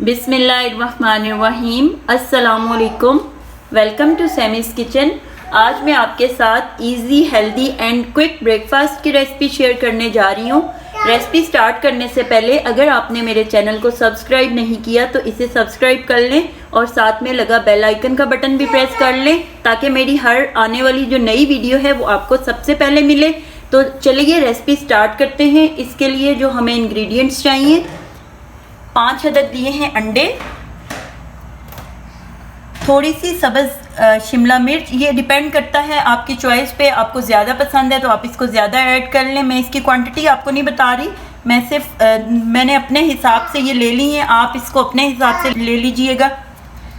बिस्मिल्लाहिर्रहमानिर्रहीम। अस्सलामुअलैकुम। Welcome to Sammy's kitchen. आज मैं आपके साथ easy, healthy and quick breakfast की रेसिपी शेयर करने जा रही हूँ। रेसिपी स्टार्ट करने से पहले अगर आपने मेरे चैनल को सब्सक्राइब नहीं किया तो इसे सब्सक्राइब कर लें और साथ में लगा बेल आइकन का बटन भी प्रेस कर लें ताकि मेरी हर आने वाली जो नई वीडियो है वो आपको सबसे पहले मिले। तो चलिए रेसिपी स्टार्ट करते हैं। इसके लिए जो हमें इंग्रेडिएंट्स चाहिए, 5 अदद लिए हैं अंडे, थोड़ी सी सब्ज़ शिमला मिर्च। ये डिपेंड करता है आपकी चॉइस पे, आपको ज़्यादा पसंद है तो आप इसको ज़्यादा ऐड कर लें। मैं इसकी क्वांटिटी आपको नहीं बता रही, मैं सिर्फ मैंने अपने हिसाब से ये ले ली है, आप इसको अपने हिसाब से ले लीजिएगा।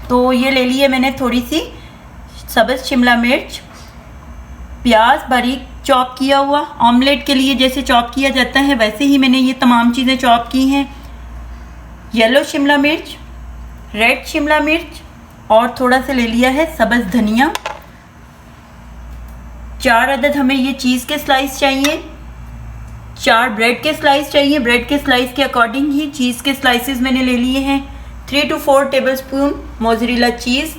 तो ये ले ली है मैंने थोड़ी सी सब्ज़ शिमला मिर्च, प्याज बारीक चॉप किया हुआ, ऑमलेट के लिए जैसे चॉप किया जाता है वैसे ही मैंने ये तमाम चीज़ें चॉप की हैं। येलो शिमला मिर्च, रेड शिमला मिर्च और थोड़ा सा ले लिया है सब्ज़ धनिया। 4 अदद हमें ये चीज़ के स्लाइस चाहिए, 4 ब्रेड के स्लाइस चाहिए। ब्रेड के स्लाइस के अकॉर्डिंग ही चीज़ के स्लाइसेस मैंने ले लिए हैं। 3 to 4 टेबलस्पून मोज़रेला चीज़,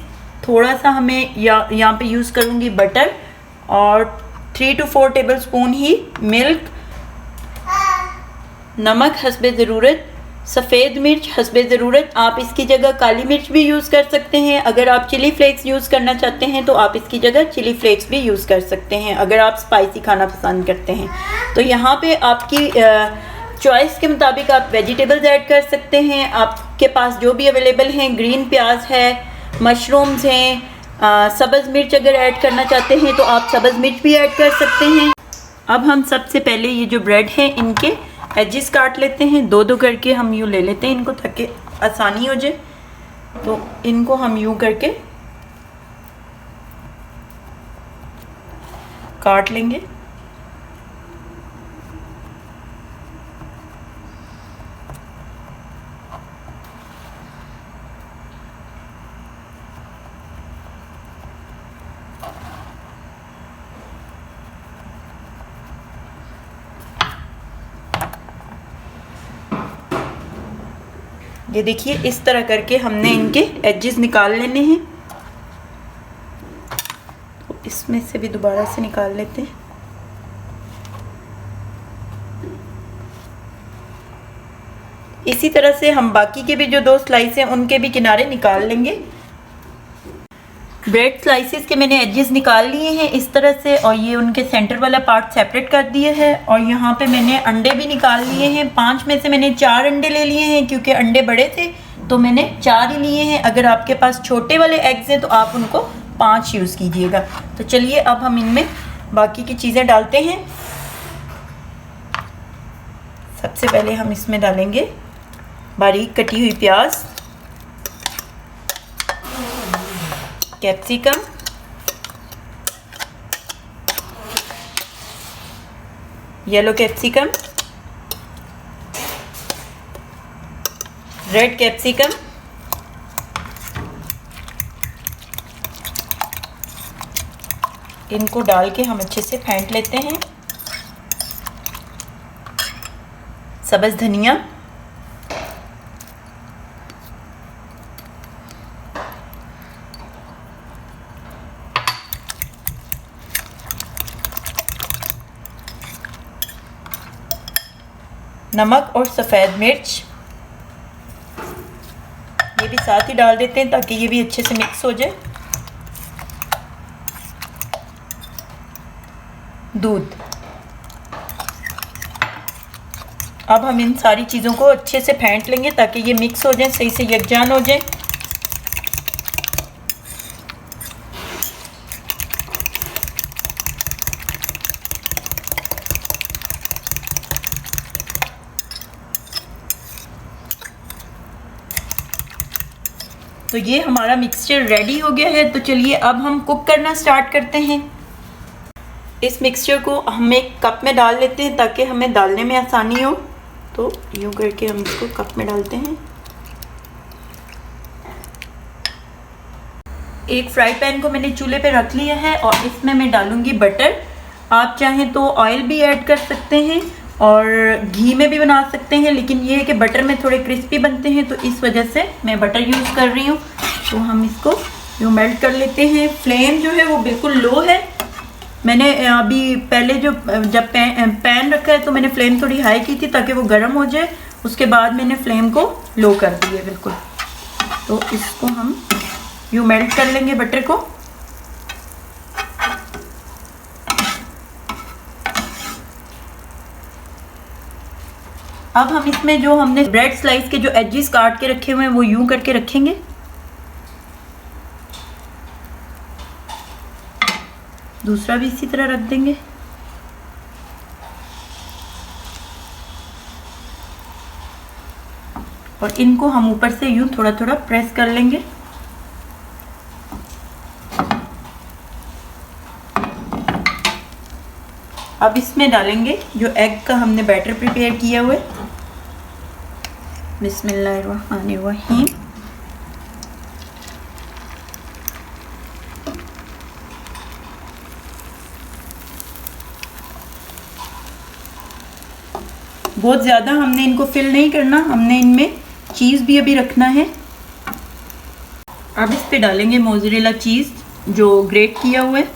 थोड़ा सा हमें यहाँ पे यूज़ करूँगी बटर, और 3 to 4 टेबलस्पून ही मिल्क, नमक हस्बे ज़रूरत, सफ़ेद मिर्च हस्बे ज़रूरत। आप इसकी जगह काली मिर्च भी यूज़ कर सकते हैं। अगर आप चिली फ्लेक्स यूज़ करना चाहते हैं तो आप इसकी जगह चिली फ्लेक्स भी यूज़ कर सकते हैं अगर आप स्पाइसी खाना पसंद करते हैं। तो यहाँ पे आपकी चॉइस के मुताबिक आप वेजिटेबल्स ऐड कर सकते हैं। आपके पास जो भी अवेलेबल हैं, ग्रीन प्याज है, मशरूम्स हैं, सब्ज़ मिर्च अगर ऐड करना चाहते हैं तो आप सब्ज़ मिर्च भी ऐड कर सकते हैं। अब हम सबसे पहले ये जो ब्रेड है इनके एजेस काट लेते हैं, 2-2 करके हम यूँ ले लेते हैं इनको ताकि आसानी हो जाए। तो इनको हम यूँ करके काट लेंगे। ये देखिए इस तरह करके हमने इनके एजेस निकाल लेने हैं। तो इसमें से भी दोबारा से निकाल लेते हैं। इसी तरह से हम बाकी के भी जो 2 स्लाइस हैं उनके भी किनारे निकाल लेंगे। ब्रेड स्लाइसेस के मैंने एजेस निकाल लिए हैं इस तरह से, और ये उनके सेंटर वाला पार्ट सेपरेट कर दिया है। और यहाँ पे मैंने अंडे भी निकाल लिए हैं। 5 में से मैंने 4 अंडे ले लिए हैं क्योंकि अंडे बड़े थे तो मैंने 4 ही लिए हैं। अगर आपके पास छोटे वाले एग्स हैं तो आप उनको 5 यूज़ कीजिएगा। तो चलिए अब हम इनमें बाकी की चीज़ें डालते हैं। सबसे पहले हम इसमें डालेंगे बारीक कटी हुई प्याज, capsicum, yellow capsicum, red capsicum, इनको डाल के हम अच्छे से फेंट लेते हैं। सब्ज़ धनिया, नमक और सफ़ेद मिर्च ये भी साथ ही डाल देते हैं ताकि ये भी अच्छे से मिक्स हो जाए। दूध। अब हम इन सारी चीज़ों को अच्छे से फेंट लेंगे ताकि ये मिक्स हो जाए, सही से यकजान हो जाए। तो ये हमारा मिक्सचर रेडी हो गया है। तो चलिए अब हम कुक करना स्टार्ट करते हैं। इस मिक्सचर को हम एक कप में डाल लेते हैं ताकि हमें डालने में आसानी हो। तो यूँ करके हम इसको कप में डालते हैं। एक फ्राई पैन को मैंने चूल्हे पे रख लिया है और इसमें मैं डालूंगी बटर। आप चाहें तो ऑयल भी ऐड कर सकते हैं। और घी में भी बना सकते हैं, लेकिन ये है कि बटर में थोड़े क्रिस्पी बनते हैं, तो इस वजह से मैं बटर यूज़ कर रही हूँ। तो हम इसको यूँ मेल्ट कर लेते हैं। फ्लेम जो है वो बिल्कुल लो है। मैंने अभी पहले जब पैन रखा है तो मैंने फ्लेम थोड़ी हाई की थी ताकि वो गर्म हो जाए, उसके बाद मैंने फ्लेम को लो कर दी है बिल्कुल। तो इसको हम यूँ मेल्ट कर लेंगे बटर को। अब हम इसमें जो हमने ब्रेड स्लाइस के जो एजेस काट के रखे हुए हैं वो यूं करके रखेंगे। दूसरा भी इसी तरह रख देंगे। और इनको हम ऊपर से यूं थोड़ा थोड़ा प्रेस कर लेंगे। अब इसमें डालेंगे जो एग का हमने बैटर प्रिपेयर किया हुआ है। बिस्मिल्लाहिर्रहमानिर्रहीम। बहुत ज़्यादा हमने इनको फिल नहीं करना, हमने इनमें चीज़ भी अभी रखना है। अब इस पे डालेंगे मोज़रेला चीज़ जो ग्रेट किया हुआ है।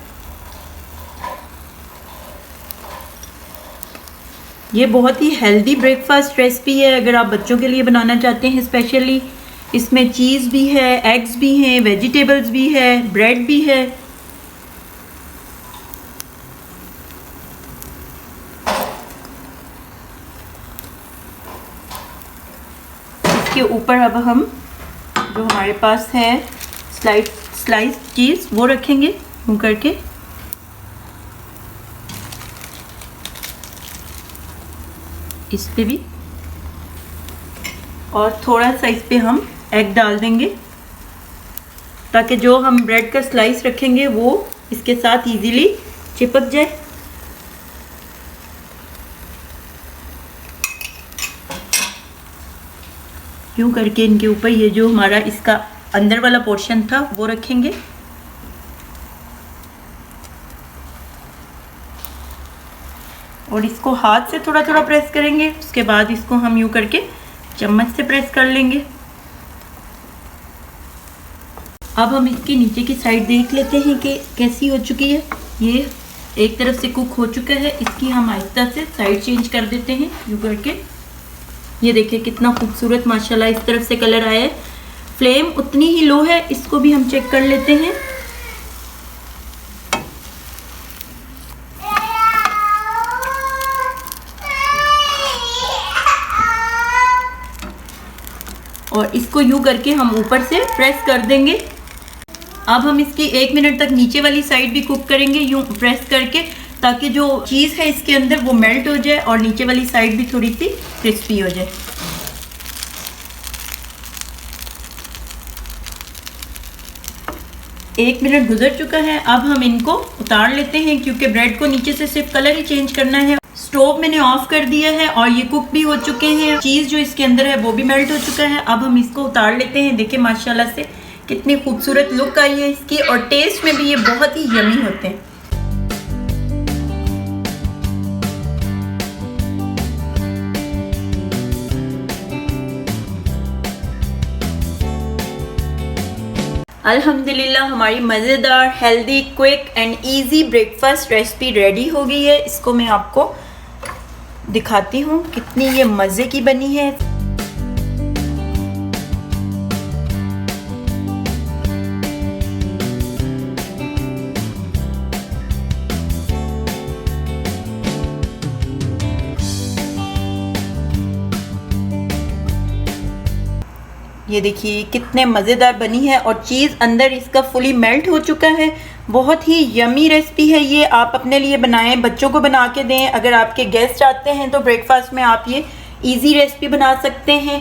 ये बहुत ही हेल्दी ब्रेकफास्ट रेसिपी है अगर आप बच्चों के लिए बनाना चाहते हैं स्पेशली। इसमें चीज़ भी है, एग्स भी हैं, वेजिटेबल्स भी है, ब्रेड भी है। इसके ऊपर अब हम जो हमारे पास है स्लाइस चीज़ वो रखेंगे यूँ करके। इस पे भी, और थोड़ा सा इस पे हम एग डाल देंगे ताकि जो हम ब्रेड का स्लाइस रखेंगे वो इसके साथ इजीली चिपक जाए। यूं करके इनके ऊपर ये जो हमारा इसका अंदर वाला पोर्शन था वो रखेंगे। और इसको हाथ से थोड़ा थोड़ा प्रेस करेंगे। उसके बाद इसको हम यूं करके चम्मच से प्रेस कर लेंगे। अब हम इसके नीचे की साइड देख लेते हैं कि कैसी हो चुकी है। ये एक तरफ से कुक हो चुका है। इसकी हम आहिस्ता से साइड चेंज कर देते हैं यूं करके। ये देखिए कितना खूबसूरत माशाल्लाह इस तरफ से कलर आया है। फ्लेम उतनी ही लो है, इसको भी हम चेक कर लेते हैं। और इसको यूं करके हम ऊपर से प्रेस कर देंगे। अब हम इसकी 1 मिनट तक नीचे वाली साइड भी कुक करेंगे यूं प्रेस करके, ताकि जो चीज़ है इसके अंदर वो मेल्ट हो जाए और नीचे वाली साइड भी थोड़ी सी क्रिस्पी हो जाए। एक मिनट गुजर चुका है। अब हम इनको उतार लेते हैं क्योंकि ब्रेड को नीचे से सिर्फ कलर ही चेंज करना है। स्टोव मैंने ऑफ कर दिया है और ये कुक भी हो चुके हैं। चीज़ जो इसके अंदर है वो भी मेल्ट हो चुका है। अब हम इसको उतार लेते हैं। देखिए माशाल्लाह से कितनी खूबसूरत लुक आई है इसकी, और टेस्ट में भी ये बहुत ही यमी होते हैं। अल्हम्दुलिल्लाह हमारी मज़ेदार, healthy, quick and easy breakfast recipe ready हो गई है। इसको मैं आपको दिखाती हूँ कितनी ये मज़े की बनी है। ये देखिए कितने मज़ेदार बनी है और चीज़ अंदर इसका फुली मेल्ट हो चुका है। बहुत ही यमी रेसिपी है ये। आप अपने लिए बनाएं, बच्चों को बना के दें। अगर आपके गेस्ट आते हैं तो ब्रेकफास्ट में आप ये इजी रेसिपी बना सकते हैं।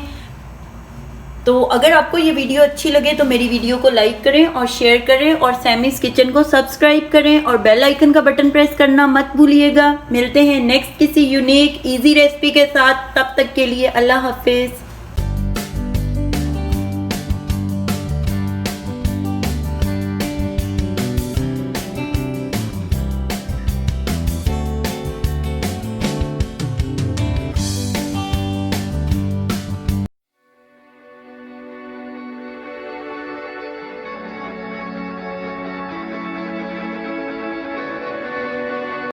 तो अगर आपको ये वीडियो अच्छी लगे तो मेरी वीडियो को लाइक करें और शेयर करें, और सैमीज़ किचन को सब्सक्राइब करें और बेल आइकन का बटन प्रेस करना मत भूलिएगा। मिलते हैं नेक्स्ट किसी यूनिक इजी रेसिपी के साथ। तब तक के लिए अल्लाह हाफिज़।